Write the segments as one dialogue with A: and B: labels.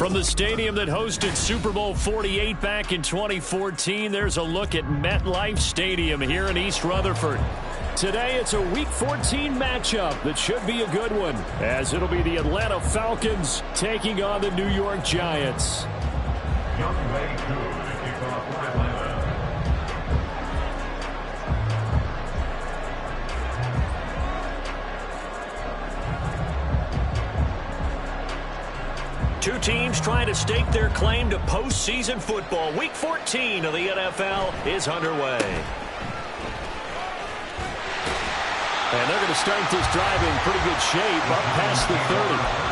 A: From the stadium that hosted Super Bowl 48 back in 2014, there's a look at MetLife Stadium here in East Rutherford. Today, it's a Week 14 matchup that should be a good one, as it'll be the Atlanta Falcons taking on the New York Giants. Two teams trying to stake their claim to postseason football. Week 14 of the NFL is underway. And they're going to start this drive in pretty good shape, up past the 30.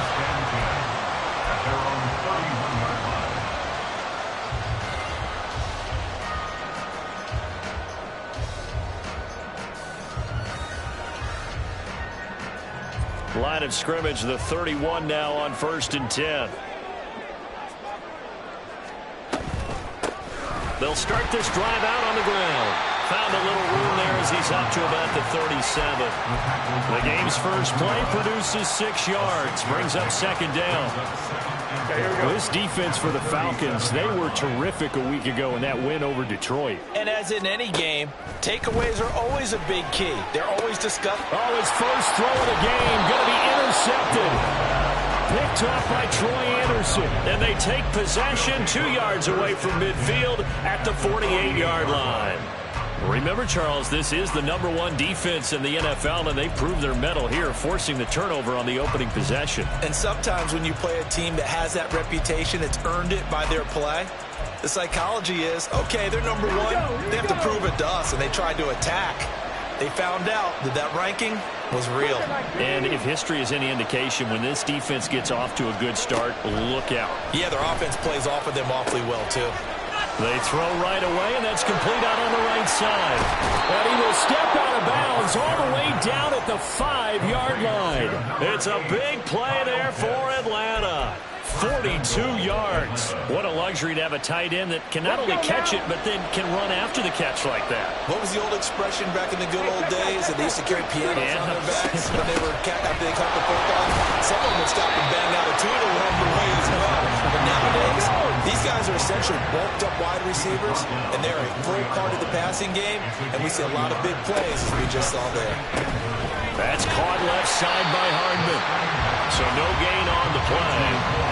A: Line of scrimmage, the 31 now on 1st and 10. They'll start this drive out on the ground. Found a little room there as he's up to about the 37. The game's first play produces 6 yards. Brings up 2nd down. Well, this defense for the Falcons, they were terrific a week ago in that win over Detroit.
B: And as in any game, takeaways are always a big key. They're always discussed.
A: Oh, his first throw of the game going to be intercepted. Picked up by Troy Anderson. And they take possession 2 yards away from midfield at the 48-yard line. Remember, Charles, this is the #1 defense in the NFL, and they proved their mettle here, forcing the turnover on the opening possession.
B: And sometimes when you play a team that has that reputation, it's earned it by their play. The psychology is, okay, they're #1. They have to prove it to us, and they tried to attack. They found out that that ranking was real.
A: And if history is any indication, when this defense gets off to a good start, look out.
B: Yeah, their offense plays off of them awfully well, too.
A: They throw right away, and that's complete out on the right side. And he will step out of bounds all the way down at the 5-yard line. It's a big play there for Atlanta. 42 yards. What a luxury to have a tight end that can not only catch it, but then can run after the catch like that.
B: What was the old expression back in the good old days that they used to carry pianos on their backs when they were after they caught the football? Someone would stop and bang out a tune along the way as well. But nowadays, these guys are essentially bulked up wide receivers, and they're a full part of the passing game, and we see a lot of big plays as we just saw there.
A: That's caught left side by Hardman. So no gain on the play,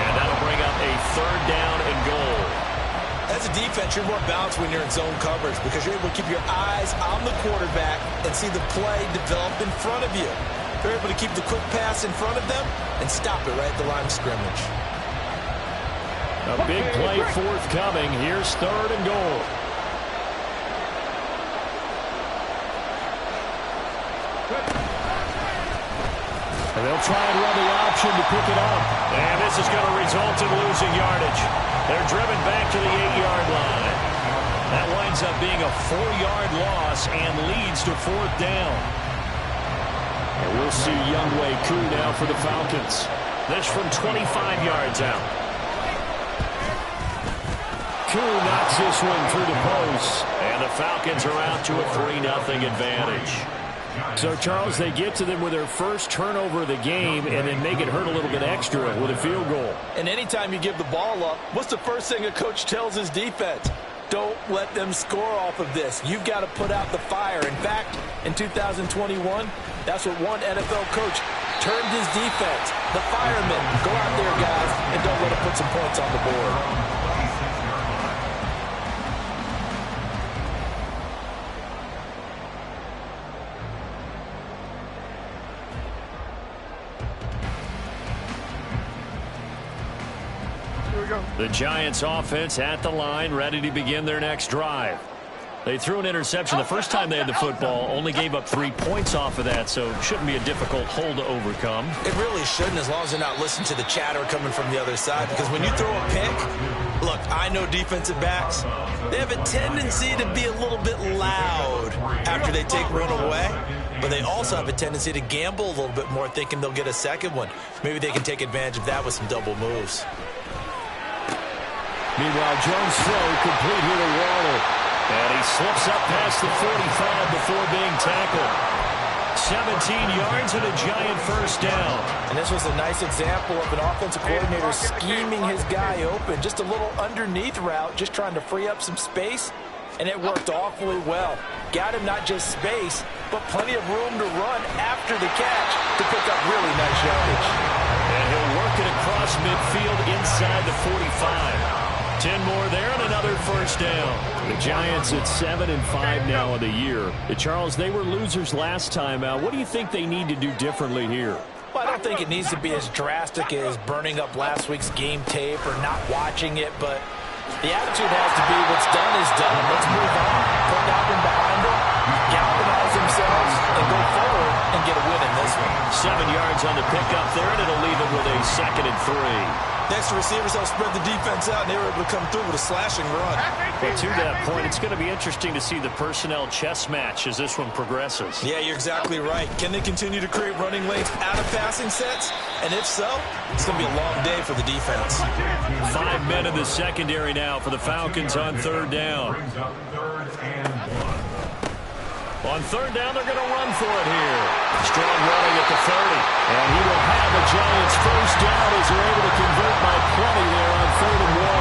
A: and that'll bring up a 3rd down and goal.
B: As a defense, you're more balanced when you're in zone coverage because you're able to keep your eyes on the quarterback and see the play develop in front of you. You're able to keep the quick pass in front of them and stop it right at the line of scrimmage.
A: A big play forthcoming. Here's 3rd and goal. And they'll try and run the option to pick it up. And this is going to result in losing yardage. They're driven back to the 8-yard line. That winds up being a 4-yard loss and leads to 4th down. And we'll see Younghoe Koo now for the Falcons. This from 25 yards out. Koo knocks this one through the post. And the Falcons are out to a 3-0 advantage. So, Charles, they get to them with their first turnover of the game and then make it hurt a little bit extra with a field goal.
B: And anytime you give the ball up, what's the first thing a coach tells his defense? Don't let them score off of this. You've got to put out the fire. In fact, in 2021, that's what one NFL coach termed his defense. The firemen. Go out there, guys, and don't let them put some points on the board.
A: The Giants offense at the line, ready to begin their next drive. They threw an interception the first time they had the football, only gave up 3 points off of that, so it shouldn't be a difficult hole to overcome.
B: It really shouldn't, as long as they're not listening to the chatter coming from the other side, because when you throw a pick, look, I know defensive backs, they have a tendency to be a little bit loud after they take one away, but they also have a tendency to gamble a little bit more, thinking they'll get a second one. Maybe they can take advantage of that with some double moves.
A: Meanwhile, Jones' throw complete here to Waller. And he slips up past the 45 before being tackled. 17 yards and a giant first down.
B: And this was a nice example of an offensive coordinator scheming his guy open. Just a little underneath route, just trying to free up some space, and it worked awfully well. Got him not just space, but plenty of room to run after the catch to pick up really nice yardage.
A: And he'll work it across midfield inside the 45. 10 more there and another first down. The Giants at 7-5 now of the year. Charles, they were losers last time out. What do you think they need to do differently here?
B: Well, I don't think it needs to be as drastic as burning up last week's game tape or not watching it, but the attitude has to be what's done is done. Let's move on, put that one behind them, galvanize themselves, and go forward and get a win in this one.
A: 7 yards on the pickup there, and it'll leave it with a 2nd and 3.
B: Next, the receivers helped spread the defense out, and they were able to come through with a slashing run.
A: But to that point, it's going to be interesting to see the personnel chess match as this one progresses.
B: Yeah, you're exactly right. Can they continue to create running lanes out of passing sets? And if so, it's going to be a long day for the defense.
A: 5 men in the secondary now for the Falcons on 3rd down. On 3rd down, they're going to run for it here. Strong running at the 30. And he will have the Giants first down as they're able to convert by plenty there on 3rd and 1.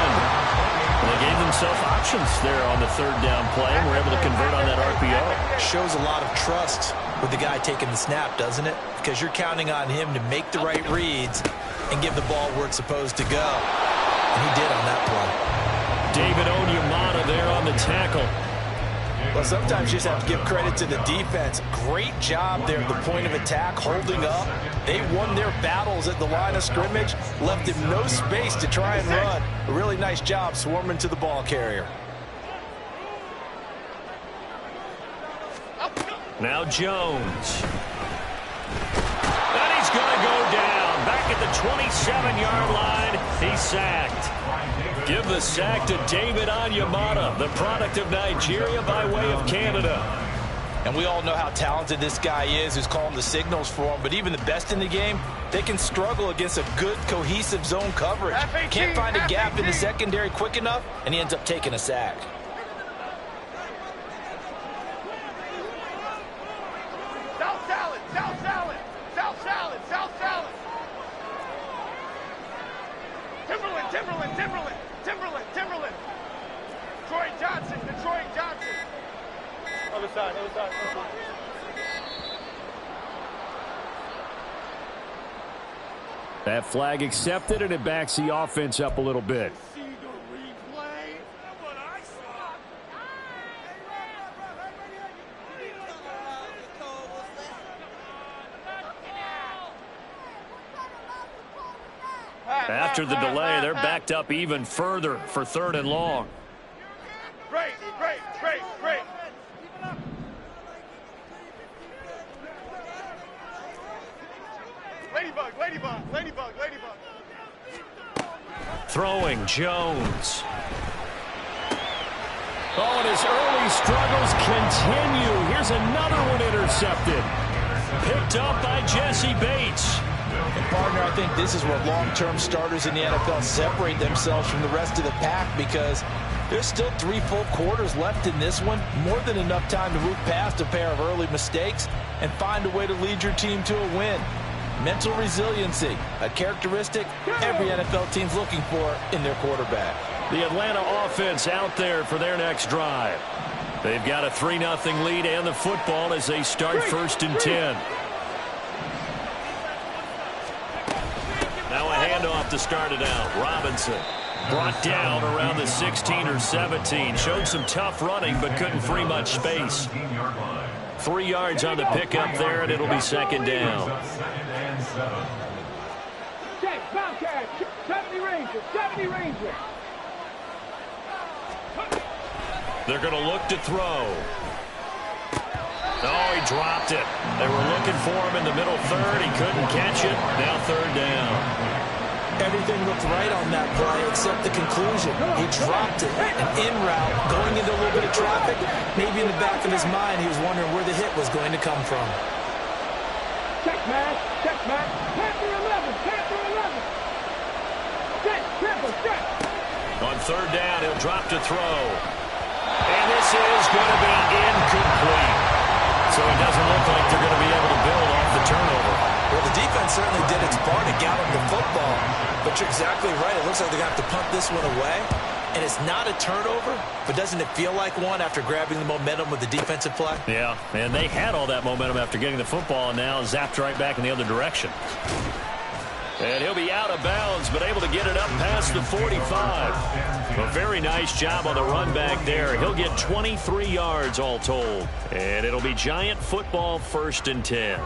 A: And they gave themselves options there on the 3rd down play and were able to convert on that RPO.
B: Shows a lot of trust with the guy taking the snap, doesn't it? Because you're counting on him to make the right reads and give the ball where it's supposed to go. And he did on that play.
A: David Onyemata there on the tackle.
B: Well, sometimes you just have to give credit to the defense. Great job there at the point of attack, holding up. They won their battles at the line of scrimmage, left him no space to try and run. A really nice job swarming to the ball carrier.
A: Now Jones. And he's going to go down. Back at the 27-yard line, he's sacked. Give the sack to David Onyemata, the product of Nigeria by way of Canada.
B: And we all know how talented this guy is who's calling the signals for him. But even the best in the game, they can struggle against a good, cohesive zone coverage. Can't find a gap in the secondary quick enough, and he ends up taking a sack.
C: South salad, South salad, South salad, South salad. Timberland, Timberland, Timberland. Timberland, Timberland. Detroit Johnson, Detroit Johnson. Other side, other side, other side.
A: That flag accepted, and it backs the offense up a little bit.
C: See the replay. That's what I saw.
A: After the delay, they're backed up even further for 3rd and long.
C: Great, great, great, great. Ladybug, ladybug, ladybug, ladybug.
A: Throwing Jones. Oh, and his early struggles continue. Here's another one intercepted. Picked up by Jesse Bates.
B: And partner, I think this is where long-term starters in the NFL separate themselves from the rest of the pack, because there's still 3 full quarters left in this one. More than enough time to move past a pair of early mistakes and find a way to lead your team to a win. Mental resiliency, a characteristic every NFL team's looking for in their quarterback.
A: The Atlanta offense out there for their next drive. They've got a 3-0 lead and the football as they start 1st and 10. Now a handoff to start it out. Robinson brought down around the 16 or 17. Showed some tough running but couldn't free much space. 3 yards on the pickup there, and it'll be 2nd down.
C: Check, Bobcat, 70 Rangers, 70 Rangers.
A: They're going to look to throw. Oh, he dropped it. They were looking for him in the middle 3rd. He couldn't catch it. Now 3rd down.
B: Everything looked right on that play except the conclusion. He dropped it. And en route, going into a little bit of traffic, maybe in the back of his mind, he was wondering where the hit was going to come from.
C: Check, man. Check, man. Panther 11. Panther 11. Check, Panther, check.
A: On 3rd down, he'll drop to throw. And this is going to be incomplete. So it doesn't look like they're going to be able to build off the turnover.
B: Well, the defense certainly did its part to gallop the football. But you're exactly right. It looks like they're going to have to punt this one away. And it's not a turnover, but doesn't it feel like one after grabbing the momentum with the defensive play?
A: Yeah, and they had all that momentum after getting the football, and now zapped right back in the other direction. And he'll be out of bounds, but able to get it up past the 45. A very nice job on the run back there. He'll get 23 yards all told. And it'll be Giant football 1st and 10.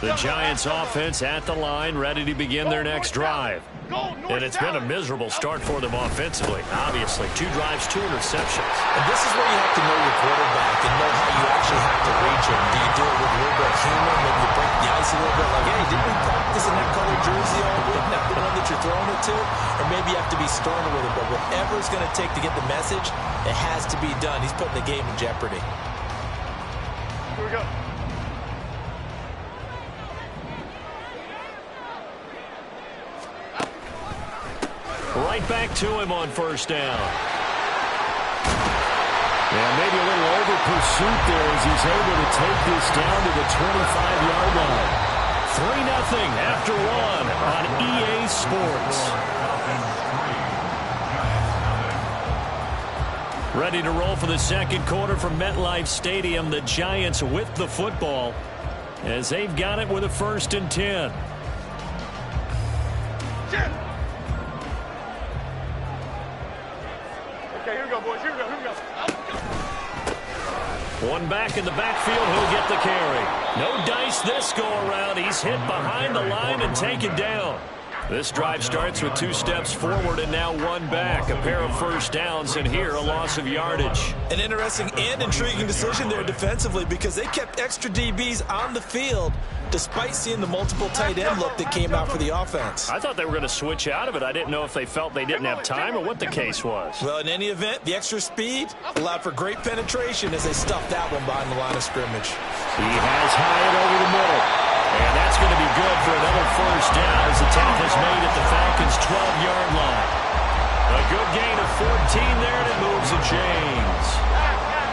A: The Giants offense at the line, ready to begin their next drive. And it's been a miserable start for them offensively. Obviously, 2 drives, 2 interceptions.
B: And this is where you have to know your quarterback and know how you actually have to reach him. Do you do it with a little bit of humor? Maybe you break the ice a little bit like, hey, didn't we practice in that colored jersey all week? Not the one that you're throwing it to? Or maybe you have to be sterner with it. But whatever it's going to take to get the message, it has to be done. He's putting the game in jeopardy.
C: Here we go.
A: Right back to him on 1st down. Yeah, maybe a little over pursuit there as he's able to take this down to the 25-yard line. 3-0 after 1 on EA Sports. Ready to roll for the second quarter from MetLife Stadium. The Giants with the football as they've got it with a 1st and 10.
C: Okay, here we go, boys. Here we go. Here we go.
A: One back in the backfield. He'll get the carry. No dice this go around. He's hit behind the line and taken down. This drive starts with 2 steps forward and now 1 back. A pair of 1st downs, and here a loss of yardage.
B: An interesting and intriguing decision there defensively because they kept extra DBs on the field despite seeing the multiple tight end look that came out for the offense.
A: I thought they were going to switch out of it. I didn't know if they felt they didn't have time or what the case was.
B: Well, in any event, the extra speed allowed for great penetration as they stuffed that one behind the line of scrimmage.
A: He has Hyatt over the middle. And that's going to be good for another 1st down as the tackle is made at the Falcons' 12-yard line. A good gain of 14 there, and it moves the chains.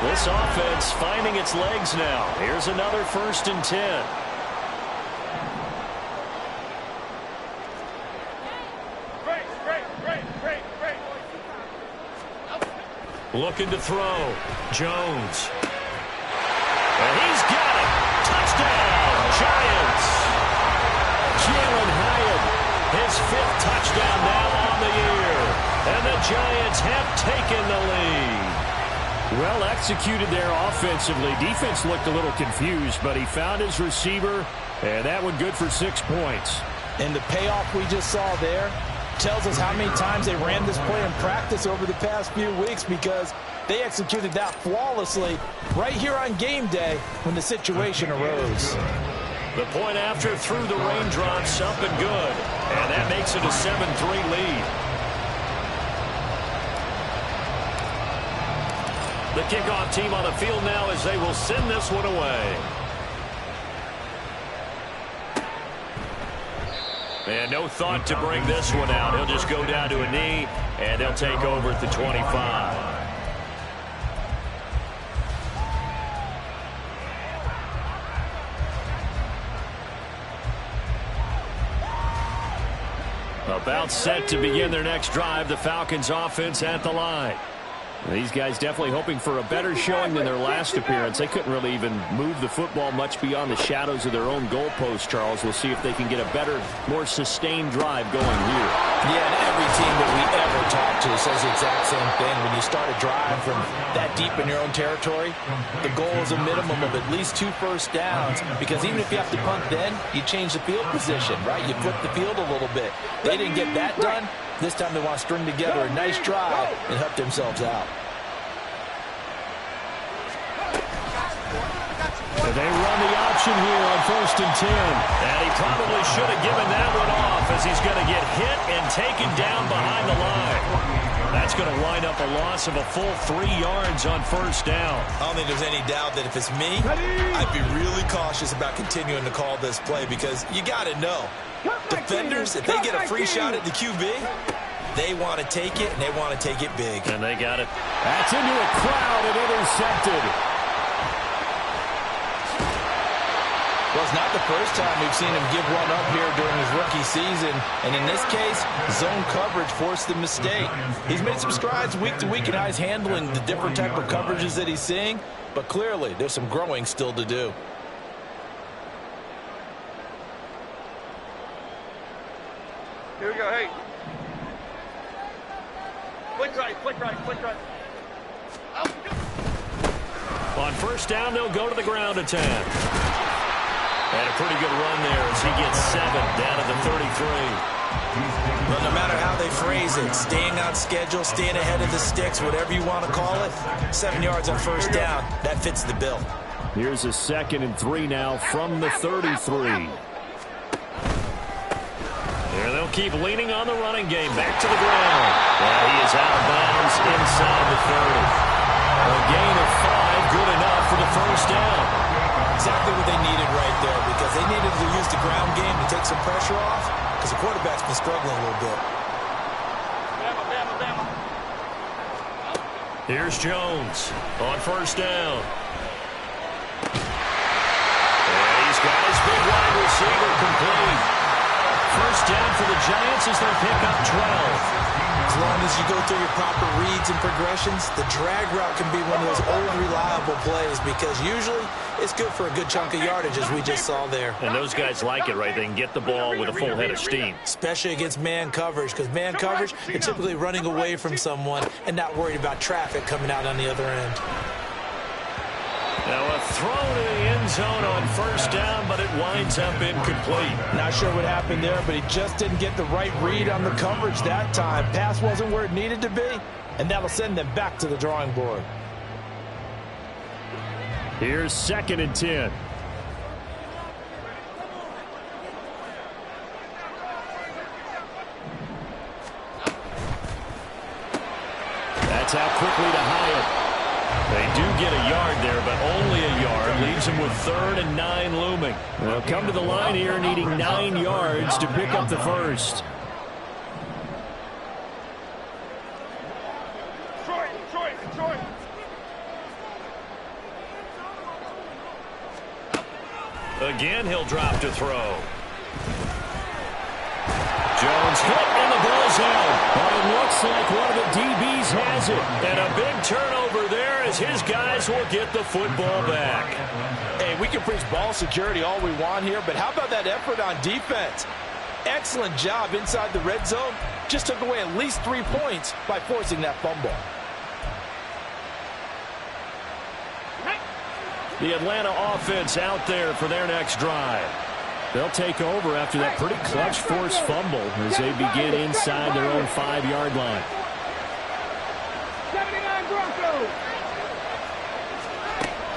A: This offense finding its legs now. Here's another 1st and 10. Looking to throw. Jones. And he's got it. Touchdown, Giants. Jalen Hyatt, his 5th touchdown now on the year. And the Giants have taken the lead. Well executed there offensively. Defense looked a little confused, but he found his receiver, and that one good for 6 points.
D: And the payoff we just saw there tells us how many times they ran this play in practice over the past few weeks because they executed that flawlessly right here on game day when the situation arose.
A: The point after through the raindrops up and good. And that makes it a 7-3 lead. The kickoff team on the field now as they will send this one away. And no thought to bring this one out. He'll just go down to a knee, and they'll take over at the 25. About set to begin their next drive. The Falcons offense at the line. These guys definitely hoping for a better showing than their last appearance. They couldn't really even move the football much beyond the shadows of their own goalpost, Charles. We'll see if they can get a better, more sustained drive going here.
D: Yeah, and every team that we ever talk to says the exact same thing. When you start a drive from that deep in your own territory, the goal is a minimum of at least 2 first downs, because even if you have to punt then, you change the field position, right? You flip the field a little bit. They didn't get that done. This time they want to string together a nice drive and help themselves out.
A: They run the option here on 1st and 10. And he probably should have given that one off as he's going to get hit and taken down behind the line. That's going to wind up a loss of a full 3 yards on 1st down.
B: I don't think there's any doubt that if it's me, I'd be really cautious about continuing to call this play because you got to know. Defenders, if they get a free shot at the QB, they want to take it, and they want to take it big.
A: And they got it. That's into a crowd and intercepted.
D: Well, it's not the first time we've seen him give one up here during his rookie season. And in this case, zone coverage forced the mistake. He's made some strides week to week in how he's handling the different type of coverages that he's seeing. But clearly, there's some growing still to do.
C: Here we go, hey. Flick right, flick right, flick right.
A: On first down, they'll go to the ground attack. And a pretty good run there as he gets 7 down at the 33.
B: Well, no matter how they phrase it, staying on schedule, staying ahead of the sticks, whatever you want to call it, 7 yards on first down, that fits the bill.
A: Here's a 2nd and 3 now from the 33. There they'll keep leaning on the running game. Back to the ground. And he is out of bounds inside the 30. A gain of 5, good enough for the first down.
B: Exactly what they needed right there, because they needed to use the ground game to take some pressure off, because the quarterback's been struggling a little bit.
A: Here's Jones on first down. And he's got his big wide receiver complete. First down for the Giants as they pick up 12.
B: As long as you go through your proper reads and progressions, the drag route can be one of those old reliable plays, because usually it's good for a good chunk of yardage, as we just saw there.
A: And those guys like it, right? They can get the ball with a full head of steam.
B: Especially against man coverage, because man coverage, you're typically running away from someone and not worried about traffic coming out on the other end.
A: Now a throw to the end zone on first down, but it winds up incomplete.
D: Not sure what happened there, but he just didn't get the right read on the coverage that time. Pass wasn't where it needed to be, and that'll send them back to the drawing board.
A: Here's 2nd and 10. That's out quickly to Hyatt. They do get a yard there, but only a yard. Leaves them with 3rd and 9 looming. They'll come to the line here needing 9 yards to pick up the first.
C: Detroit.
A: Again, he'll drop to throw. Jones hit, and the ball's out. But it looks like one of the DBs has it. And a big turnover there as his guys will get the football back.
D: Hey, we can preach ball security all we want here, but how about that effort on defense? Excellent job inside the red zone. Just took away at least 3 points by forcing that fumble.
A: The Atlanta offense out there for their next drive. They'll take over after that pretty clutch forced fumble as they begin inside their own 5-yard line.
C: 79 Broncos.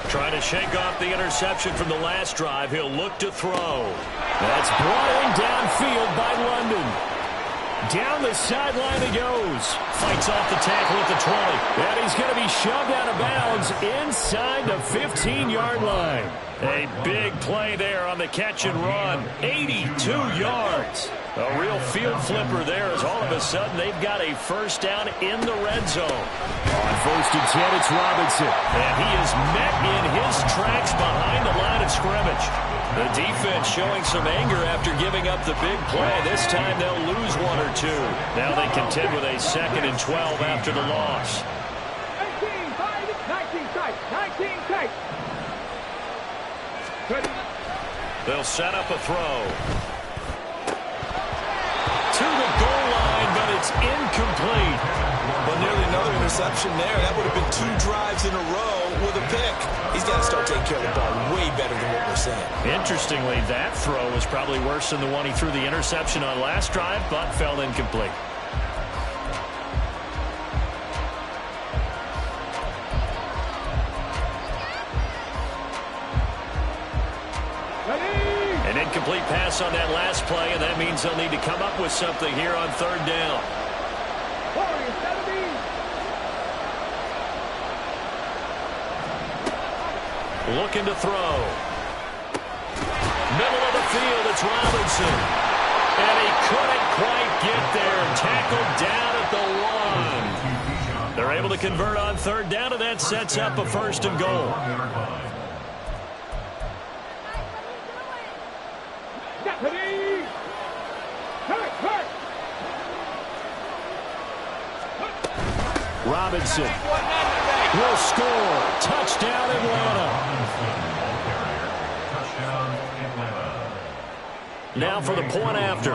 A: Trying to shake off the interception from the last drive. He'll look to throw. That's brought in downfield by London. Down the sideline he goes. Fights off the tackle at the 20. And he's going to be shoved out of bounds inside the 15-yard line. A big play there on the catch and run. 82 yards. A real field flipper there as all of a sudden they've got a first down in the red zone. On first and 10, it's Robinson. And he is met in his tracks behind the line of scrimmage. The defense showing some anger after giving up the big play. This time they'll lose 1 or 2. Now they contend with a 2nd and 12 after the loss.
C: 19 tight.
A: They'll set up a throw. To the goal line, but it's incomplete.
B: But nearly another interception there. That would have been 2 drives in a row with a pick. He's got to start taking care of the ball way better than what we're saying.
A: Interestingly, that throw was probably worse than the one he threw the interception on last drive, but fell incomplete. An incomplete pass on that last play, and that means they'll need to come up with something here on 3rd down. Looking to throw. Middle of the field, it's Robinson. And he couldn't quite get there. Tackled down at the 1. They're able to convert on 3rd down, and that sets up a 1st and goal. Robinson will score. Touchdown, Atlanta. Now for the point after.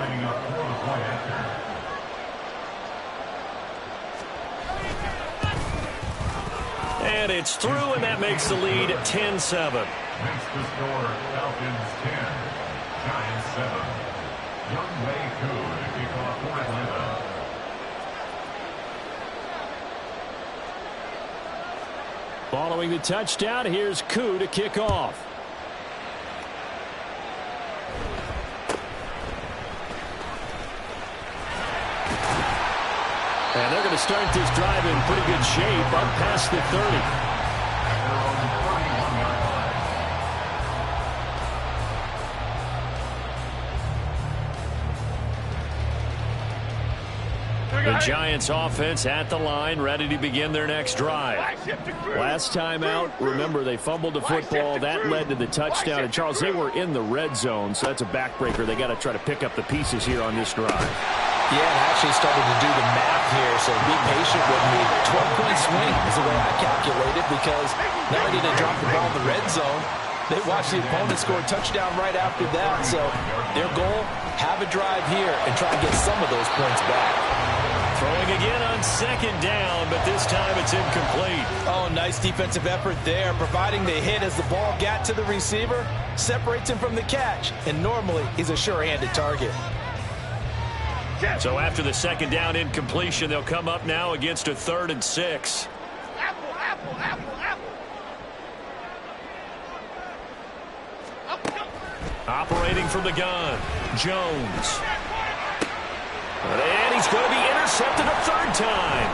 A: And it's through, and that makes the lead 10-7.
E: Makes the score Falcons 10, Giants 7. Young Wei Koo to kick off for Atlanta.
A: Following the touchdown, here's Koo to kick off. And they're going to start this drive in pretty good shape up past the 30. The Giants offense at the line, ready to begin their next drive. Last time out, remember, they fumbled the football. That led to the touchdown. And, Charles, they were in the red zone, so that's a backbreaker. They got to try to pick up the pieces here on this drive.
D: Yeah, and I actually started to do the math here, so be patient with me. 12-point swing is the way I calculate it, because not only did they drop the ball in the red zone, they watched the opponent score a touchdown right after that. So their goal, have a drive here and try and get some of those points back.
A: Throwing again on second down, but this time it's incomplete.
D: Oh, nice defensive effort there, providing the hit as the ball got to the receiver, separates him from the catch, and normally he's a sure-handed target.
A: So after the second down incompletion, they'll come up now against a 3rd and 6. Operating from the gun, Jones. And he's going to be intercepted a 3rd time.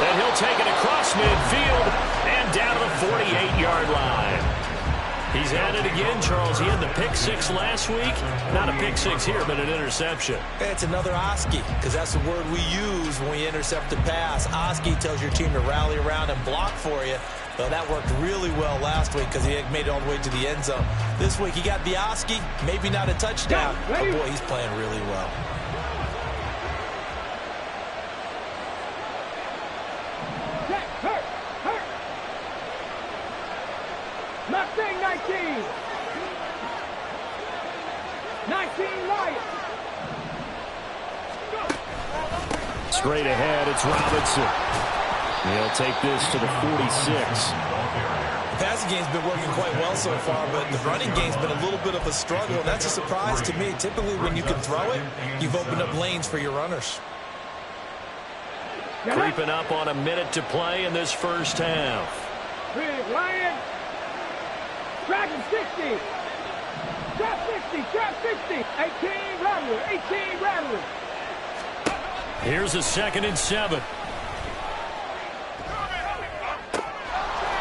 A: And he'll take it across midfield and down to the 48-yard line. He's at it again, Charles. He had the pick 6 last week. Not a pick 6 here, but an interception.
D: It's another Oski, because that's the word we use when we intercept a pass. Oski tells your team to rally around and block for you. Well, that worked really well last week because he made it all the way to the end zone. This week he got the Oski, maybe not a touchdown, but boy, he's playing really well.
C: Mustang 19. 19 Lions.
A: Straight ahead, it's Robinson. He'll take this to the 46.
D: The passing game's been working quite well so far, but the running game's been a little bit of a struggle, and that's a surprise to me. Typically, when you can throw it, you've opened up lanes for your runners.
A: Creeping up on a minute to play in this first half.
C: Big Lion. Dragon 60. Trap 60. Trap 60. 18 Rattler. 18 Rattler.
A: Here's a 2nd and 7.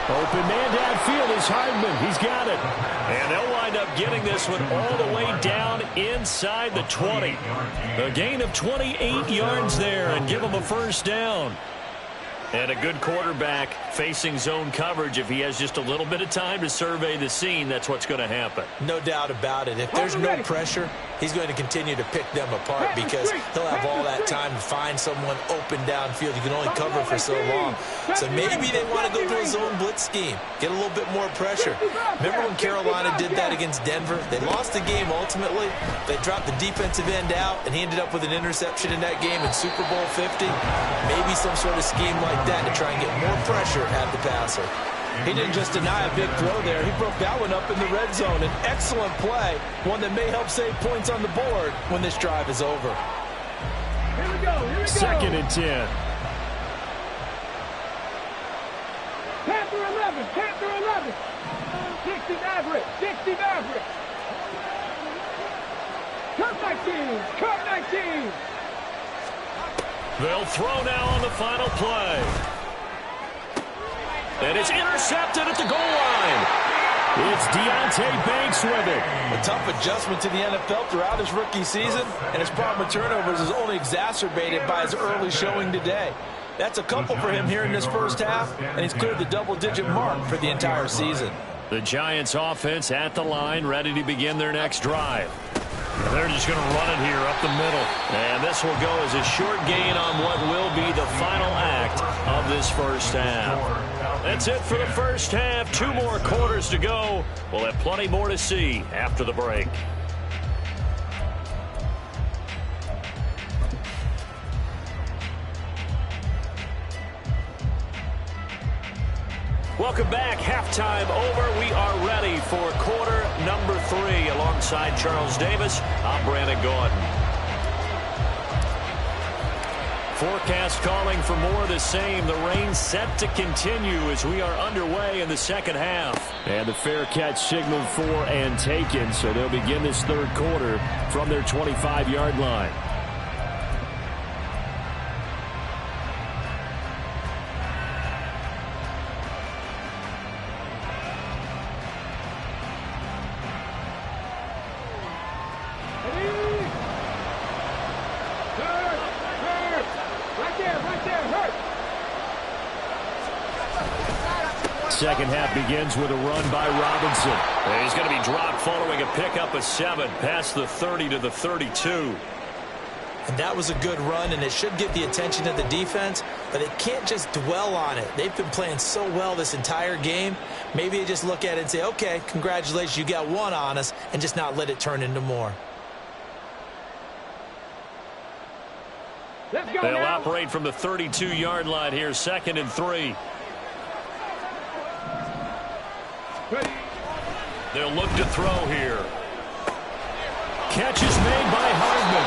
A: Open man downfield is Hardman. He's got it. And they'll wind up getting this one all the way down inside the 20. A gain of 28 yards there and give them a first down. And a good quarterback facing zone coverage. If he has just a little bit of time to survey the scene, that's what's going to happen.
D: No doubt about it. If there's no pressure, he's going to continue to pick them apart because he'll have all that time to find someone open downfield. You can only cover for so long. So maybe they want to go to a zone blitz scheme, get a little bit more pressure. Remember when Carolina did that against Denver? They lost the game ultimately. They dropped the defensive end out, and he ended up with an interception in that game in Super Bowl 50. Maybe some sort of scheme like that to try and get more pressure at the passer. He didn't just deny a big throw there. He broke that one up in the red zone. An excellent play, one that may help save points on the board when this drive is over.
C: Here we go. Here we go.
A: 2nd and 10.
C: Panther 11. Panther 11. 60 Maverick. 60 Maverick. Cut 19. Cut 19.
A: They'll throw now on the final play. And it's intercepted at the goal line. It's Deontay Banks with it.
D: A tough adjustment to the NFL throughout his rookie season, and his problem with turnovers is only exacerbated by his early showing today. That's a couple for him here in this first half, and he's cleared the double-digit mark for the entire season.
A: The Giants offense at the line, ready to begin their next drive. They're just going to run it here up the middle. And this will go as a short gain on what will be the final act of this first half. That's it for the first half. 2 more quarters to go. We'll have plenty more to see after the break. Welcome back. Halftime over. We are ready for quarter number 3. Alongside Charles Davis, I'm Brandon Gordon. Forecast calling for more of the same. The rain set to continue as we are underway in the second half. And the fair catch signaled for and taken, so they'll begin this third quarter from their 25-yard line. Second half begins with a run by Robinson. And he's going to be dropped following a pickup of 7 past the 30 to the 32.
B: And that was a good run, and it should get the attention of the defense, but they can't just dwell on it. They've been playing so well this entire game. Maybe they just look at it and say, okay, congratulations, you got 1 on us, and just not let it turn into more.
A: They'll operate from the 32-yard line here, 2nd and 3. They'll look to throw here. Catch is made by Hardman.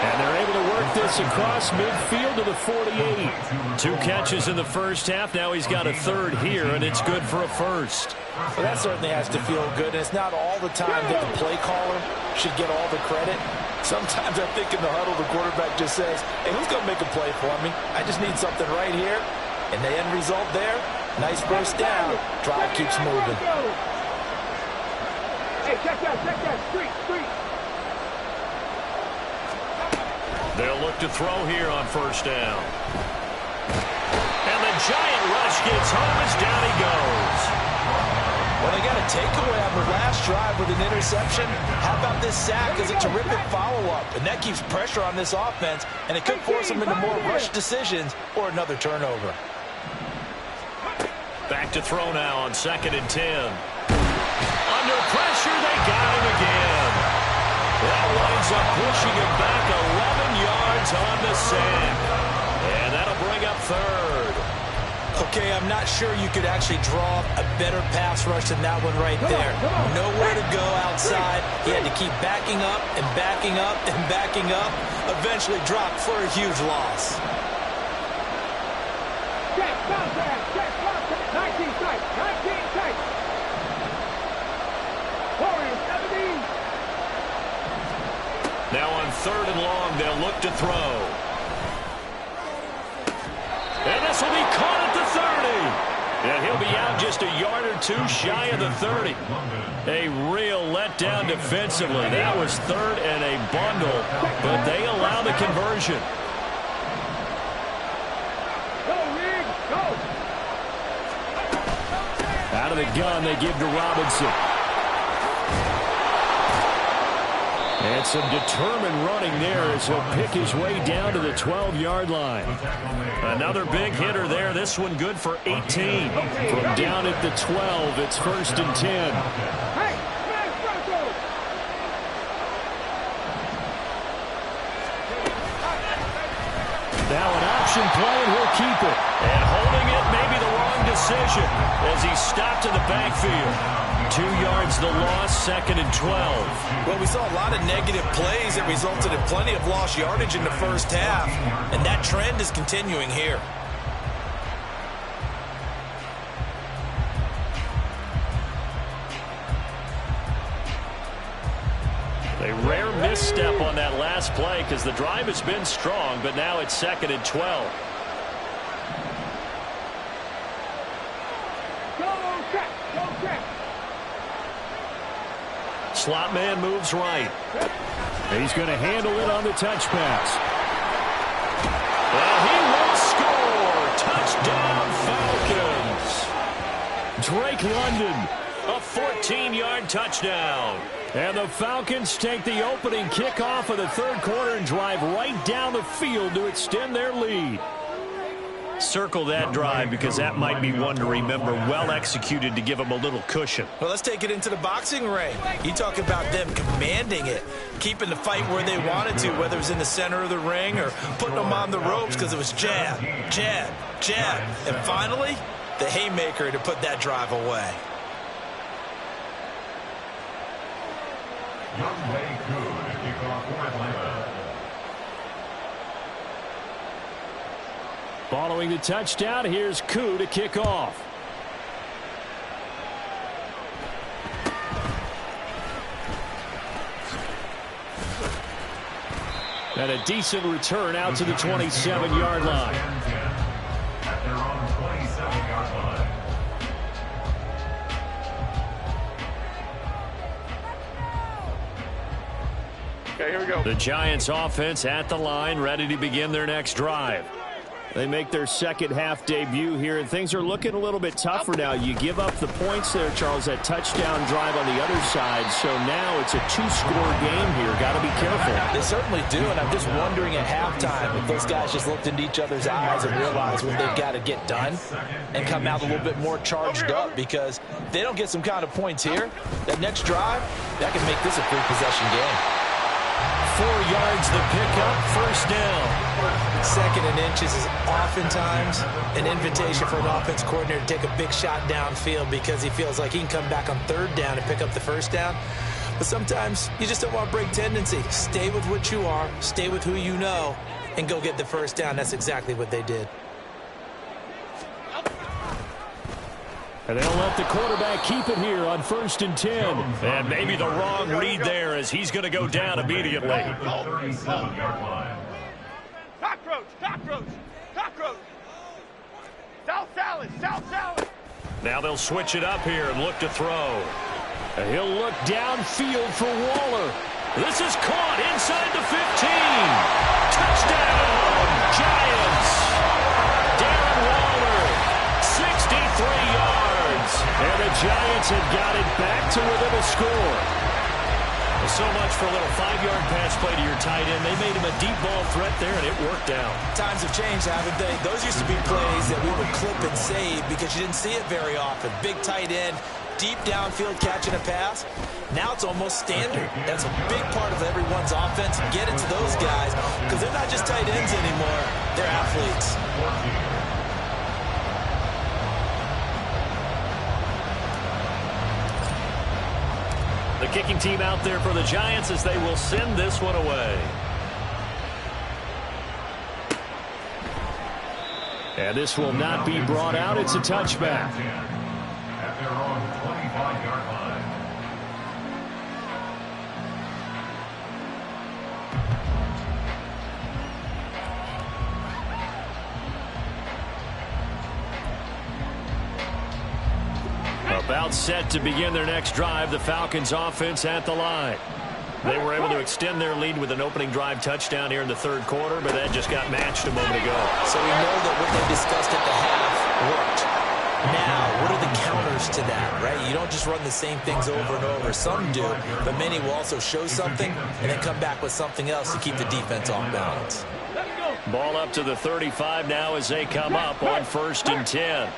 A: And they're able to work this across midfield to the 48. 2 catches in the first half. Now he's got a 3rd here, and it's good for a 1st.
D: Well, that certainly has to feel good, and it's not all the time that the play caller should get all the credit. Sometimes I think in the huddle, the quarterback just says, hey, who's going to make a play for me? I just need something right here. And the end result there, nice first down. Drive keeps moving.
C: Hey, check that, street.
A: They'll look to throw here on first down. And the giant rush gets home as down he goes.
B: Well, they got a takeaway on the last drive with an interception. How about this sack as a terrific follow-up? And that keeps pressure on this offense, and it could force them into more rush decisions or another turnover.
A: Back to throw now on 2nd and 10. Under pressure, they got him again. That winds up pushing him back 11 yards on the sack. And that'll bring up 3rd.
B: Okay, I'm not sure you could actually draw a better pass rush than that one right there. Nowhere to go outside. He had to keep backing up and backing up and backing up. Eventually dropped for a huge loss.
C: 19 tight. Warriors, 17.
A: Now on 3rd and long, they'll look to throw. And this will be caught at the 30. And he'll be out just a yard or 2 shy of the 30. A real letdown defensively. That was 3rd and a bundle, but they allow the conversion.
C: Go, Rig, go.
A: Out of the gun, they give to Robinson. And some determined running there as he'll pick his way down to the 12-yard line. Another big hitter there. This one good for 18. From down at the 12, it's 1st and 10.
C: Hey, smash Bronco.
A: Now an option play, and he'll keep it. And holding it may be the wrong decision as he stopped in the backfield. 2 yards the loss, 2nd and 12.
B: Well, we saw a lot of negative plays that resulted in plenty of lost yardage in the first half, and that trend is continuing here.
A: A rare misstep on that last play because the drive has been strong, but now it's 2nd and 12.
C: Go check.
A: Slot man moves right. He's going to handle it on the touch pass. Well, he will score. Touchdown, Falcons. Drake London, a 14-yard touchdown. And the Falcons take the opening kickoff of the third quarter and drive right down the field to extend their lead. Circle that drive because that might be one to remember. Well executed to give them a little cushion.
B: Well, let's take it into the boxing ring. You talk about them commanding it, keeping the fight where they wanted to, whether it was in the center of the ring or putting them on the ropes because it was jab, jab, jab. And finally, the haymaker to put that drive away.
E: Young Wei Koo to kick off for Atlanta.
A: Following the touchdown, here's Koo to kick off. And a decent return out to the 27-yard line.
E: At their own 27-yard line.
C: Okay, here we go.
A: The Giants offense at the line, ready to begin their next drive. They make their second half debut here, and things are looking a little bit tougher now. You give up the points there, Charles, that touchdown drive on the other side. So now it's a two-score game here. Got to be careful.
D: They certainly do, and I'm just wondering at halftime if those guys just looked into each other's eyes and realized what they've got to get done and come out a little bit more charged up, because if they don't get some kind of points here, that next drive, that can make this a three-possession game.
A: 4 yards the pickup, first down.
B: Second and inches is oftentimes an invitation for an offense coordinator to take a big shot downfield because he feels like he can come back on third down and pick up the first down. But sometimes you just don't want to break tendency. Stay with what you are, stay with who you know, and go get the first down. That's exactly what they did.
A: And they'll let the quarterback keep it here on 1st and 10. And maybe the wrong read there as he's going to go down immediately.
C: Cockroach, cockroach, cockroach. South salad, south salad.
A: Now they'll switch it up here and look to throw. And he'll look downfield for Waller. This is caught inside the 15. Touchdown, Giants. Darren Waller, 63 yards. And the Giants have got it back to within a score. So much for a little 5-yard pass play to your tight end. They made him a deep ball threat there, and it worked out.
B: Times have changed, haven't they? Those used to be plays that we would clip and save because you didn't see it very often. Big tight end, deep downfield catching a pass. Now it's almost standard. That's a big part of everyone's offense. Get it to those guys because they're not just tight ends anymore. They're athletes.
A: The kicking team out there for the Giants as they will send this one away. And this will not be brought out. It's a touchback.
E: At their own 25-yard line.
A: About set to begin their next drive, the Falcons offense at the line. They were able to extend their lead with an opening drive touchdown here in the third quarter, but that just got matched a moment ago.
B: So we know that what they discussed at the half worked. Now, what are the counters to that, right? You don't just run the same things over and over. Some do, but many will also show something and then come back with something else to keep the defense off balance.
A: Ball up to the 35 now as they come up on 1st and 10.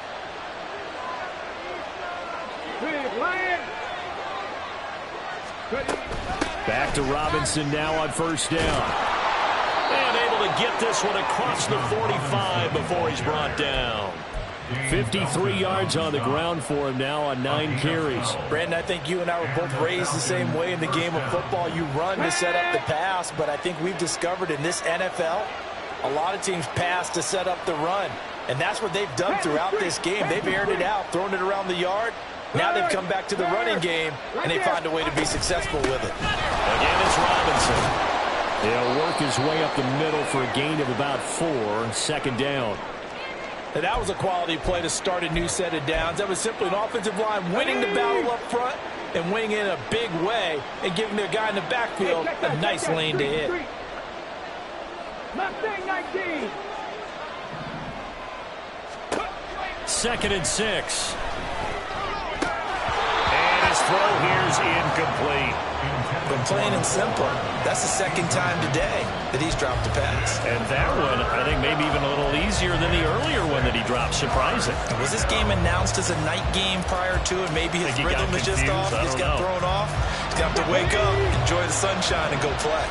A: Back to Robinson now on 1st down. And able to get this one across the 45 before he's brought down. 53 yards on the ground for him now on 9 carries.
D: Brandon, I think you and I were both raised the same way in the game of football. You run to set up the pass, but I think we've discovered in this NFL, a lot of teams pass to set up the run. And that's what they've done throughout this game. They've aired it out, thrown it around the yard. Now they've come back to the running game, and they find a way to be successful with it.
A: Again, it's Robinson. He'll work his way up the middle for a gain of about 4, 2nd down.
D: And that was a quality play to start a new set of downs. That was simply an offensive line winning the battle up front and winning in a big way and giving their guy in the backfield a nice lane to hit.
C: Mustang 19.
A: 2nd and 6. And his throw here's incomplete.
B: But plain and simple, that's the second time today that he's dropped a pass.
A: And that one, I think, maybe even a little easier than the earlier one that he dropped. Surprising.
B: Was this game announced as a night game prior to it? Maybe his rhythm is just off. He just got thrown off. He's got to wake up, enjoy the sunshine, and go play.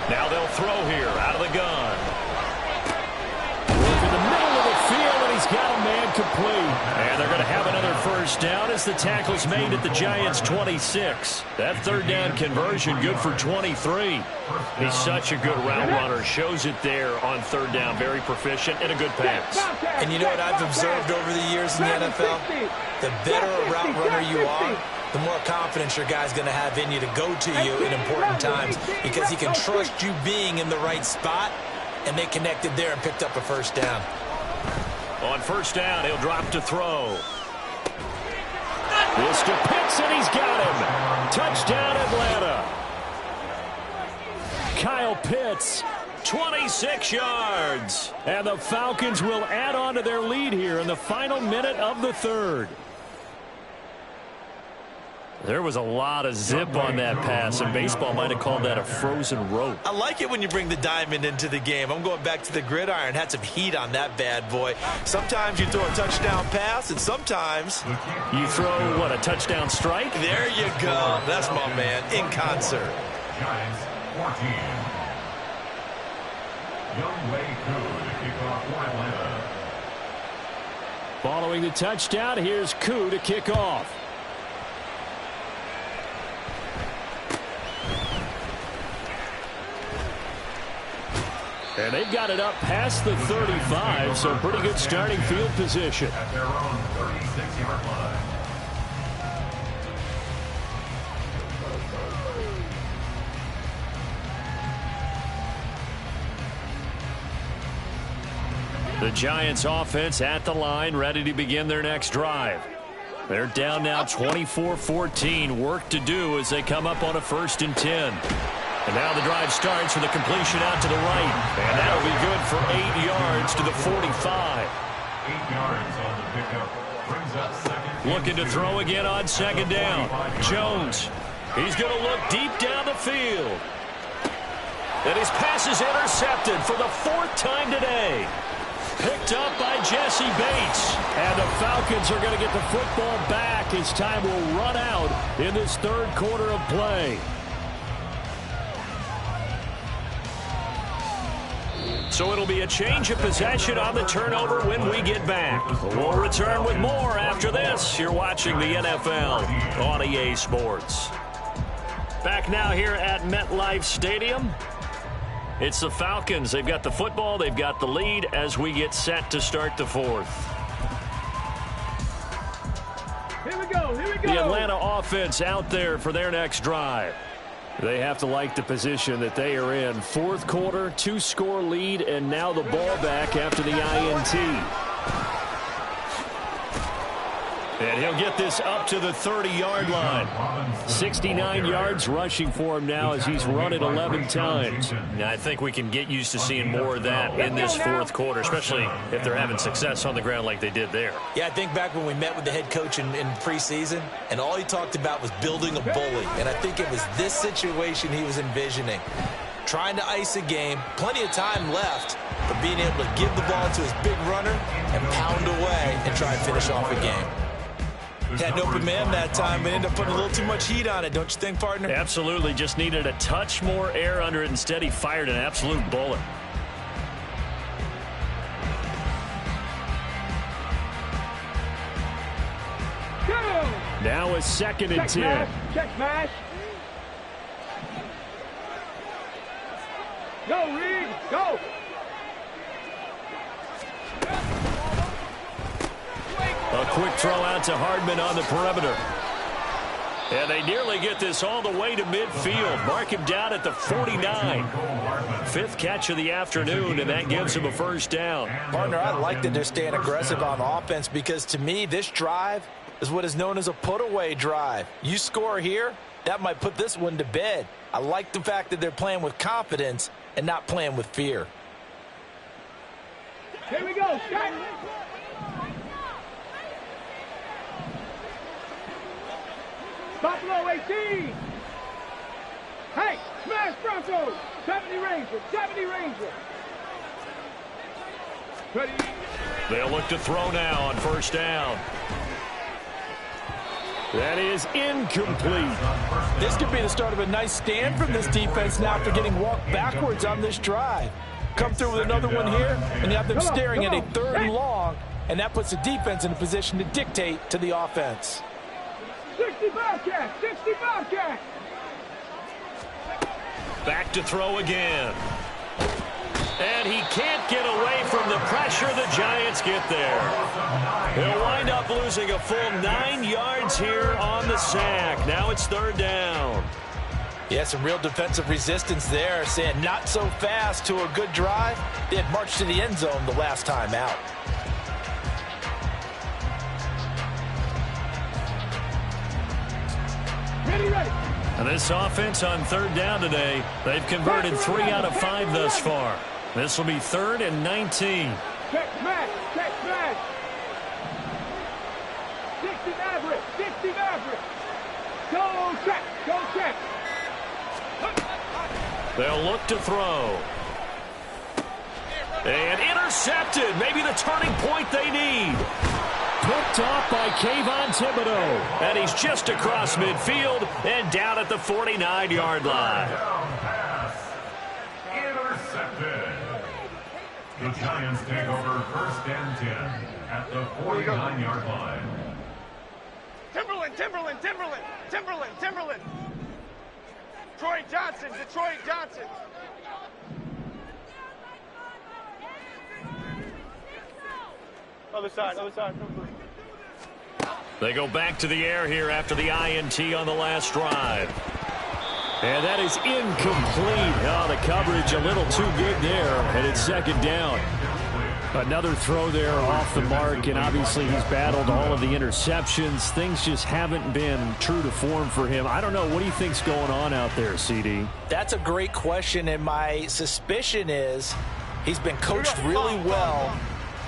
A: Now they'll throw here out of the gun. Work in the middle of the field, and he's got a man complete. And they're going to have another first down as the tackle's made at the Giants' 26. That third down conversion good for 23. He's such a good route runner. Shows it there on third down. Very proficient and a good pass.
B: And you know what I've observed over the years in the NFL? The better a route runner you are, the more confidence your guy's going to have in you to go to you in important times because he can trust you being in the right spot, and they connected there and picked up a first down.
A: On first down, he'll drop to throw. This to Pitts, and he's got him. Touchdown, Atlanta. Kyle Pitts, 26 yards. And the Falcons will add on to their lead here in the final minute of the third. There was a lot of zip on that pass, and baseball might have called that a frozen rope.
B: I like it when you bring the diamond into the game. I'm going back to the gridiron. Had some heat on that bad boy. Sometimes you throw a touchdown pass, and sometimes
A: you throw, what, a touchdown strike?
B: There you go. That's my man, in concert.
E: Giants 14. Young Wei Koo to kick off for Atlanta.
A: Following the touchdown, here's Koo to kick off. And they've got it up past the 35, so pretty good starting field position.
E: At their own 36-yard line.
A: The Giants offense at the line, ready to begin their next drive. They're down now 24-14. Work to do as they come up on a 1st and 10. And now the drive starts with a completion out to the right. And that'll be good for 8 yards to the 45.
E: 8 yards on the pickup. Brings up second.
A: Looking to throw again on 2nd down. Jones. He's going to look deep down the field. And his pass is intercepted for the 4th time today. Picked up by Jesse Bates. And the Falcons are going to get the football back as time will run out in this 3rd quarter of play. So it'll be a change of possession on the turnover when we get back. We'll return with more after this. You're watching the NFL on EA Sports. Back now here at MetLife Stadium. It's the Falcons. They've got the football. They've got the lead as we get set to start the 4th.
C: Here we go. Here we go.
A: The Atlanta offense out there for their next drive. They have to like the position that they are in. 4th quarter, 2-score lead, and now the ball back after the INT. And he'll get this up to the 30-yard line. 69 yards rushing for him now as he's run it 11 times. Now, I think we can get used to seeing more of that in this 4th quarter, especially if they're having success on the ground like they did there.
B: Yeah, I think back when we met with the head coach in preseason, and all he talked about was building a bully. And I think it was this situation he was envisioning. Trying to ice a game, plenty of time left, but being able to give the ball to his big runner and pound away and try and finish off a game. Had an open man that time, but ended up putting a little too much heat on it, don't you think, partner?
A: Absolutely. Just needed a touch more air under it. Instead, he fired an absolute bullet.
C: Go!
A: Now a 2nd and 10.
C: Check smash. Go, Reed. Go.
A: A quick throw out to Hardman on the perimeter. And they nearly get this all the way to midfield. Mark him down at the 49. 5th catch of the afternoon, and that gives him a 1st down.
B: Partner, I like that they're staying aggressive on offense because, to me, this drive is what is known as a put-away drive. You score here, that might put this one to bed. I like the fact that they're playing with confidence and not playing with fear.
C: Here we go. Shot. Buffalo 18. Hey, smash Broncos. 70 Ranger. 70 Ranger. Ready.
A: They'll look to throw now on first down. That is incomplete.
D: This could be the start of a nice stand from this defense now after getting walked backwards on this drive. Come through with another one here, and you have them staring at a 3rd and long, and that puts the defense in a position to dictate to the offense.
C: 65 catch, 65 catch.
A: Back to throw again. And he can't get away from the pressure. The Giants get there. He'll wind up losing a full 9 yards here on the sack. Now it's 3rd down.
D: Yeah, some real defensive resistance there, saying not so fast to a good drive. They had marched to the end zone the last time out.
C: Ready, ready.
A: And this offense on 3rd down today, they've converted 3 out of 5 thus far. This will be 3rd and 19.
C: Check smash, check smash. 60 Maverick, 60 Maverick. Go check, go check.
A: They'll look to throw. And intercepted. Maybe the turning point they need. Picked off by Kayvon Thibodeau. And he's just across midfield and down at the 49-yard line.
E: Intercepted. The Giants take over 1st and 10 at the 49-yard line.
C: Timberland, Timberland, Timberland, Timberland, Timberland. Troy Johnson, Detroit Johnson. Other side, other side.
A: They go back to the air here after the INT on the last drive. And that is incomplete. Oh, the coverage a little too good there, and it's 2nd down. Another throw there off the mark, and obviously he's battled all of the interceptions. Things just haven't been true to form for him. I don't know. What do you think's going on out there, CD?
D: That's a great question, and my suspicion is he's been coached really well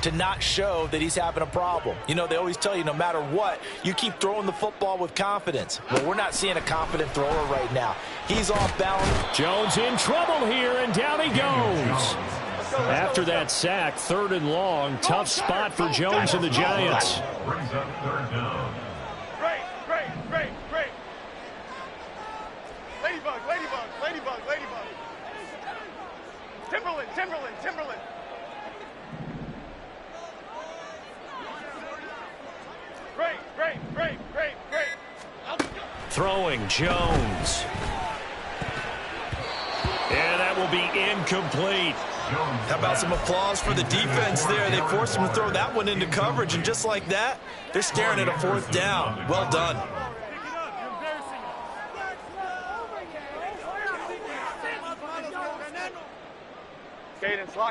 D: to not show that he's having a problem. You know, they always tell you no matter what, you keep throwing the football with confidence. Well, we're not seeing a confident thrower right now. He's off balance.
A: Jones in trouble here, and down he goes. After that sack, 3rd and long, tough spot for Jones and the Giants.
E: Brings up 3rd down.
C: Great, great, great, great. Ladybug, ladybug, ladybug, ladybug. Timberland, Timberland, Timberland. Great, great, great, great, great.
A: Throwing Jones. And that will be incomplete.
B: How about some applause for the defense there? They forced him to throw that one into coverage, and just like that, they're staring at a 4th down. Well done.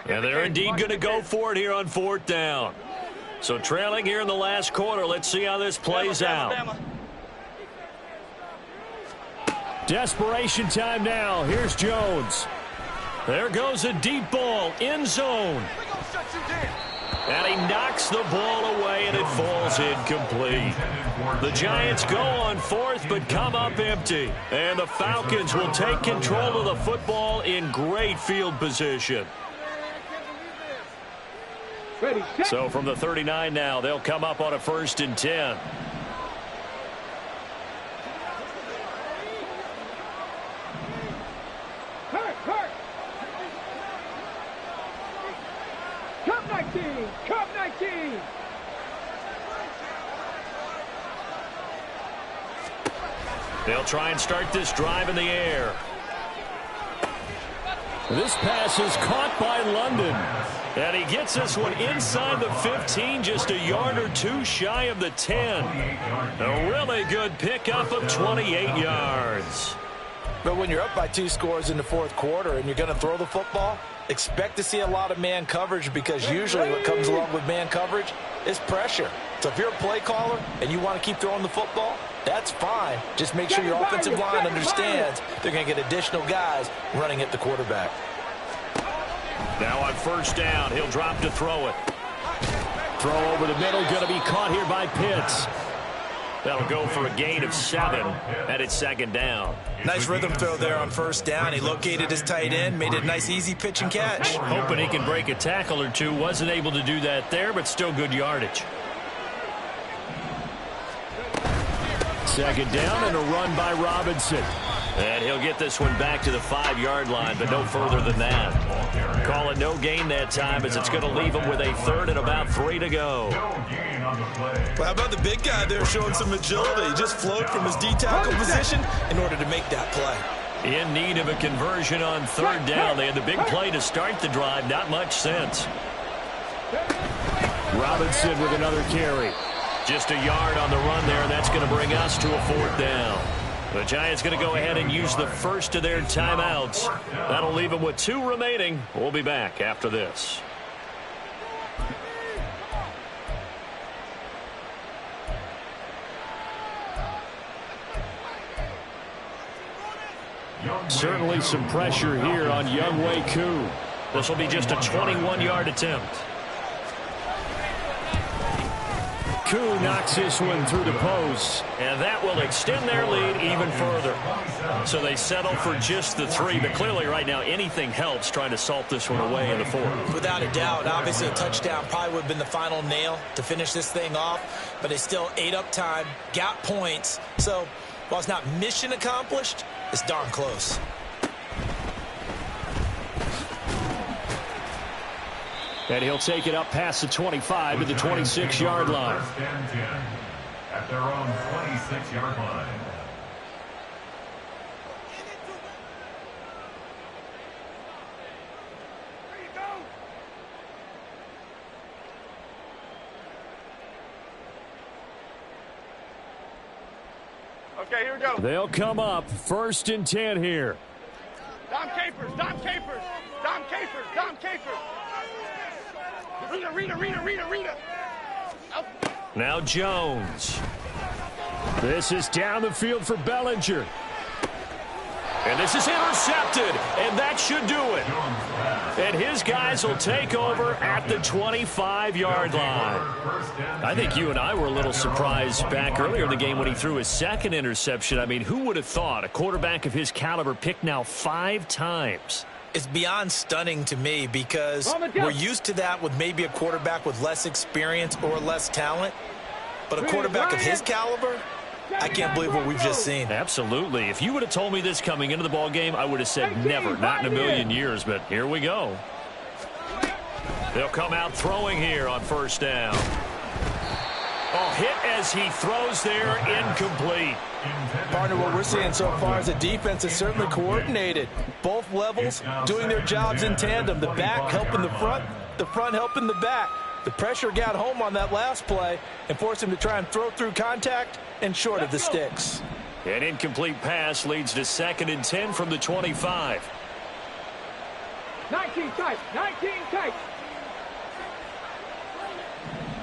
A: And they're indeed going to go for it here on 4th down. So trailing here in the last quarter. Let's see how this plays out. Desperation time now. Here's Jones. There goes a deep ball, end zone. And he knocks the ball away, and it falls incomplete. The Giants go on 4th, but come up empty. And the Falcons will take control of the football in great field position. So from the 39 now, they'll come up on a 1st and 10.
C: Cup 19.
A: They'll try and start this drive in the air. This pass is caught by London. And he gets this one inside the 15, just a yard or two shy of the 10. A really good pickup of 28 yards.
D: But when you're up by 2 scores in the 4th quarter and you're going to throw the football, expect to see a lot of man coverage, because usually what comes along with man coverage is pressure. So if you're a play caller and you want to keep throwing the football, that's fine. Just make sure your offensive line understands they're going to get additional guys running at the quarterback.
A: Now on first down, he'll drop to throw it. Throw over the middle, going to be caught here by Pitts. That'll go for a gain of 7, and it's second down.
B: Nice rhythm throw there on first down. He located his tight end, made it a nice, easy pitch and catch.
A: Hoping he can break a tackle or two. Wasn't able to do that there, but still good yardage. Second down and a run by Robinson. And he'll get this one back to the 5-yard line, but no further than that. Call it no gain that time, as it's going to leave him with a third and about 3 to go.
B: Well, how about the big guy there showing some agility? He just flowed from his D-tackle position in order to make that play.
A: In need of a conversion on third down. They had the big play to start the drive. Not much sense. Robinson with another carry. Just a yard on the run there, and that's going to bring us to a 4th down. The Giants going to go ahead and use the first of their timeouts. That'll leave them with 2 remaining. We'll be back after this. Certainly some pressure here on Younghoe Koo. This will be just a 21-yard attempt. Koo knocks this one through the post, and that will extend their lead even further. So they settle for just the 3, but clearly right now anything helps trying to salt this one away in the 4th.
B: Without a doubt, obviously a touchdown probably would have been the final nail to finish this thing off, but they still ate up time, got points. So while it's not mission accomplished, it's darn close.
A: And he'll take it up past the 25 to the 26-yard line.
E: First and 10 at their own 26-yard line.
C: Okay, here we go.
A: They'll come up 1st and 10 here.
C: Dom Capers, Dom Capers, Dom Capers, Dom Capers. Rita.
A: Now Jones. This is down the field for Bellinger. And this is intercepted, and that should do it. And his guys will take over at the 25-yard line. I think you and I were a little surprised back earlier in the game when he threw his 2nd interception. I mean, who would have thought a quarterback of his caliber picked now 5 times?
B: It's beyond stunning to me because we're used to that with maybe a quarterback with less experience or less talent. But a quarterback of his caliber, I can't believe what we've just seen.
A: Absolutely. If you would have told me this coming into the ball game, I would have said never, not in a million years. But here we go. They'll come out throwing here on first down. Oh, hit as he throws there, incomplete.
B: Partner, what we're seeing so far is the defense is certainly coordinated. Both levels doing their jobs in tandem. The back helping the front helping the back. The pressure got home on that last play and forced him to try and throw through contact and short of the sticks.
A: An incomplete pass leads to 2nd and 10 from the 25.
F: 19 tight.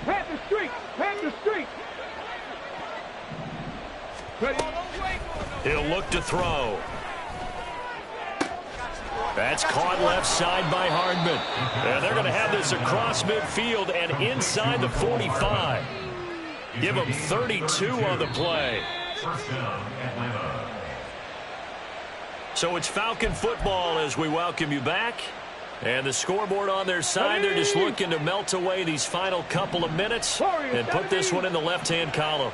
F: Panther streak.
A: He'll look to throw. That's caught left side by Hardman. And they're going to have this across midfield and inside the 45. Give them 32 on the play.
E: First down, Atlanta.
A: So it's Falcon football as we welcome you back. And the scoreboard on their side, they're just looking to melt away these final couple of minutes and put this one in the left-hand column.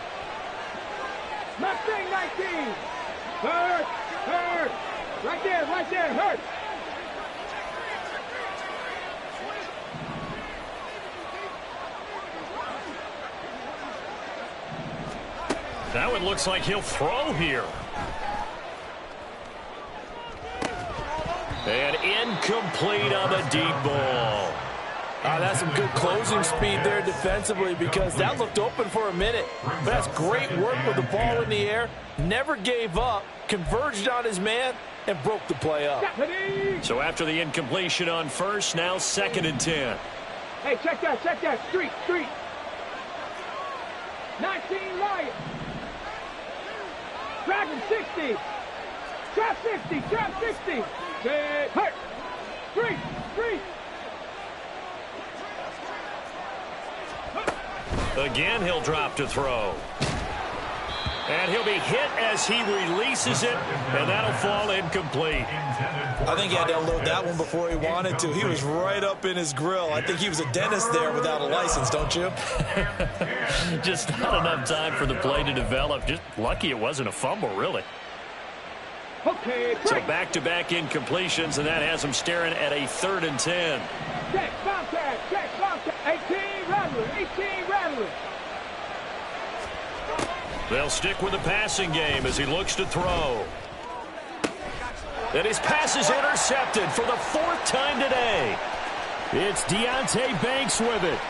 F: Mustang 19. Hurt. Right there, hurt.
A: Now it looks like he'll throw here. And incomplete on the deep ball.
D: That's some good closing speed there defensively because that looked open for a minute. But that's great work with the ball in the air. Never gave up, converged on his man, and broke the play up.
A: So after the incompletion on first, now 2nd and 10.
F: Hey, check that. Street. 19 right. Dragon 60. Trap 60. Hurt. Street! Street!
A: Again, he'll drop to throw. And he'll be hit as he releases it, and that'll fall incomplete.
B: I think he had to unload that one before he wanted to. He was right up in his grill. I think he was a dentist there without a license, don't you?
A: Just not enough time for the play to develop. Just lucky it wasn't a fumble, really.
F: Okay,
A: So
F: break.
A: back-to-back incompletions, and that has him staring at a 3rd and 10.
F: Check, bomb tag, check, bomb tag. 18 rattler, 18 rattler.
A: They'll stick with the passing game as he looks to throw. And his pass is intercepted for the 4th time today. It's Deonte Banks with it.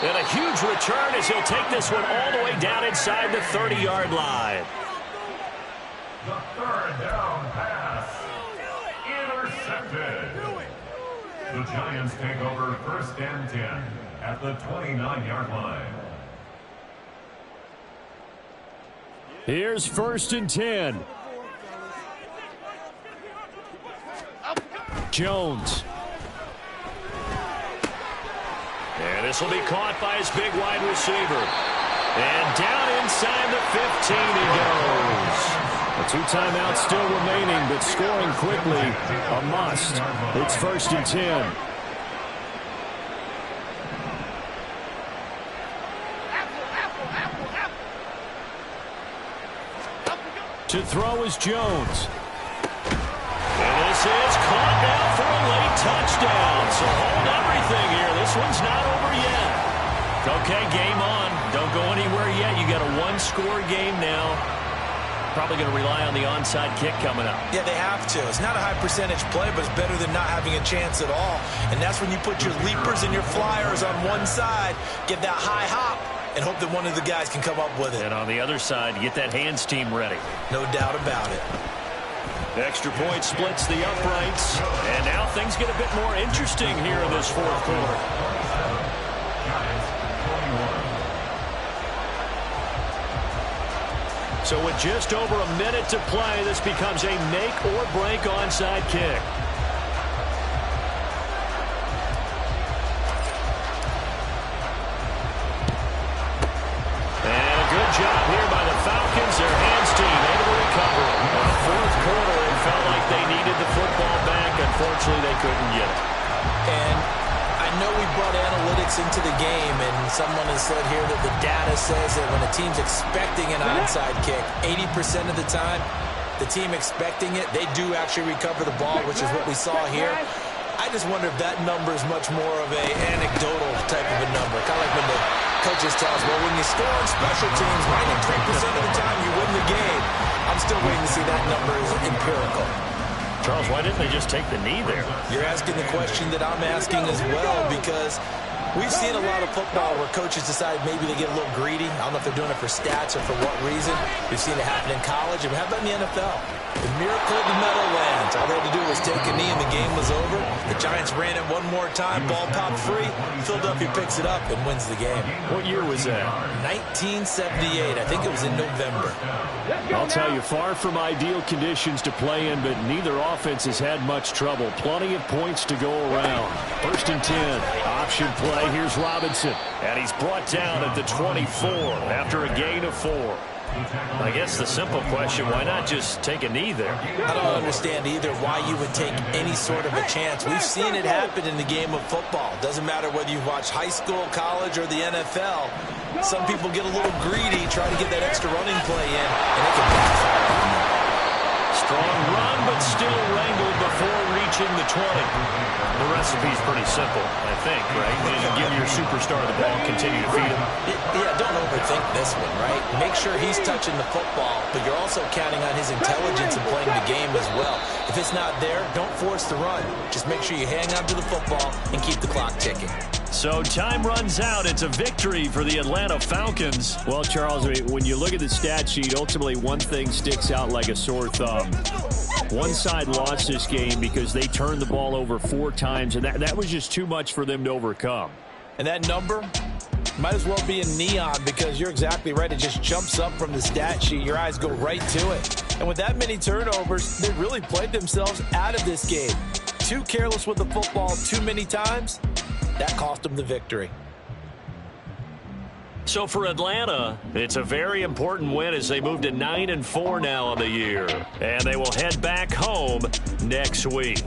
A: And a huge return as he'll take this one all the way down inside the 30-yard line.
E: The 3rd down pass. Intercepted. The Giants take over 1st and 10 at the 29-yard line.
A: Here's 1st and 10. Jones. And this will be caught by his big wide receiver. And down inside the 15 he goes. The 2 timeouts still remaining, but scoring quickly, a must. It's 1st and 10. To throw is Jones. And this is caught now for a late touchdown. So hold everything here. This one's not over yet. Okay, game on. Don't go anywhere yet. You got a 1-score game now. Probably going to rely on the onside kick coming up.
B: Yeah, they have to. It's not a high percentage play, but it's better than not having a chance at all. And that's when you put your leapers and your flyers on one side, get that high hop, and hope that one of the guys can come up with it.
A: And on the other side, get that hands team ready.
B: No doubt about it.
A: Extra point splits the uprights. And now things get a bit more interesting here in this 4th quarter. So with just over a minute to play, this becomes a make or break onside kick. And a good job here by the Falcons. Their hands team able to recover. In the 4th quarter, it felt like they needed the football back. Unfortunately, they couldn't get it.
B: And I know we brought analytics into the game, and someone has said here that the data says that when a team's expecting an onside kick, 80% of the time, the team expecting it, they do actually recover the ball, which is what we saw here. I just wonder if that number is much more of a anecdotal type of a number. Kind of like when the coaches tell us, well, when you score on special teams, 93% of the time you win the game. I'm still waiting to see that number is empirical.
A: Charles, why didn't they just take the knee there?
B: You're asking the question that I'm asking as well, because we've seen a lot of football where coaches decide maybe they get a little greedy. I don't know if they're doing it for stats or for what reason. We've seen it happen in college, and how about in the NFL? The miracle of the Meadowlands. All they had to do was take a knee and the game was over. The Giants ran it one more time, ball popped free. Philadelphia picks it up and wins the game.
A: What year was that?
B: 1978. I think it was in November.
A: I'll tell you, far from ideal conditions to play in, but neither offense has had much trouble. Plenty of points to go around. 1st and 10. Option play. Here's Robinson. And he's brought down at the 24 after a gain of 4. I guess the simple question, why not just take a knee there?
B: I don't understand either why you would take any sort of a chance. We've seen it happen in the game of football. Doesn't matter whether you watch high school, college, or the NFL. Some people get a little greedy, try to get that extra running play in, and it can backfire on them.
A: Strong run, but still wrangled before reaching the 20. The recipe's pretty simple, I think, right? You give your superstar the ball, continue to feed him.
B: Yeah, don't overthink this one, right? Make sure he's touching the football, but you're also counting on his intelligence and playing the game as well. If it's not there, don't force the run. Just make sure you hang on to the football and keep the clock ticking.
A: So time runs out. It's a victory for the Atlanta Falcons. Well, Charles, I mean, when you look at the stat sheet, ultimately one thing sticks out like a sore thumb. One side lost this game because they turned the ball over 4 times, and that was just too much for them to overcome.
B: And that number might as well be in neon, because you're exactly right. It just jumps up from the stat sheet. Your eyes go right to it.
D: And with that many turnovers, they really played themselves out of this game. Too careless with the football too many times, that cost them the victory.
A: So for Atlanta, it's a very important win as they move to 9-4 now on the year. And they will head back home next week.